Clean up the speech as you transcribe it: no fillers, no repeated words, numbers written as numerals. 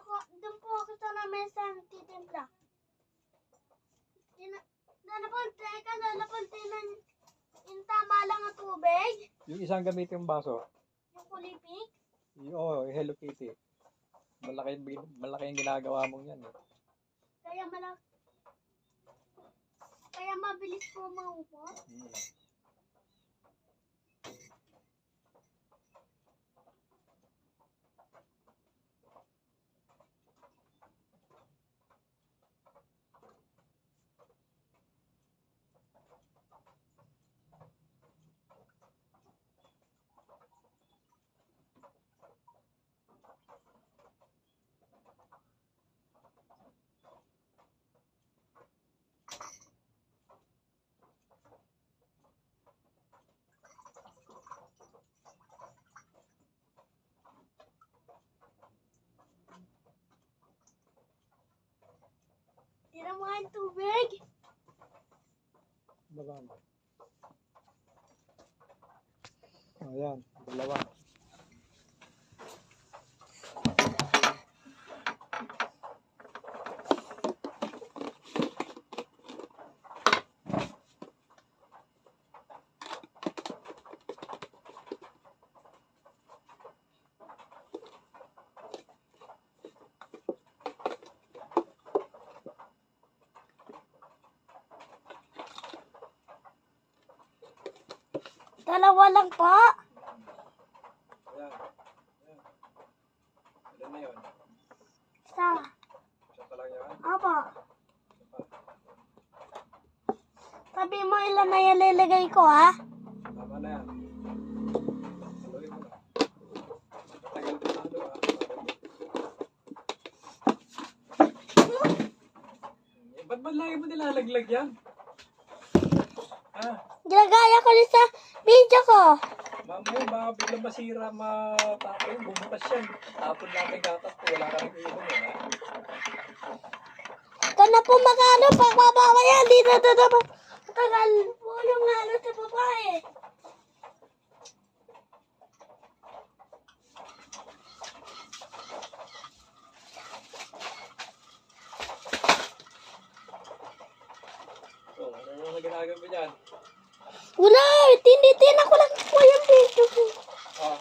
Doon po ako sa namin sa titimpla. Nanapunti ng yung tama lang ang tubig. Yung isang gamitin yung baso. Yung kulipik. Oo, Hello Kitty. Malaki yung ginagawa mong yan. Eh. Kaya mabilis po maubos. Tira mo nga yung tubig. Baba mo. Ayan, dalawa. Dalawa lang po. Ayan. Ilan na yun? Isa. Isa pa lang yan? Opo. Sabi mo ilan na yung lilagay ko, ha? Tama na yan. Haluin mo na. Matagal din na ba't ba lagi mo nilalaglag yan? Ginagaya ko rin sa video ko. Mamaya, baka biglang masira, matapon, bumukas yan. Tapon natin gatas po, wala ka rin iyon eh. Ito na po magano, pagbabawa yan. Dito na po. Matagal po yung ano sa babae. So, ano na ginagawa mo dyan? Wala, tinitin ako lang po yung video ko. Ah,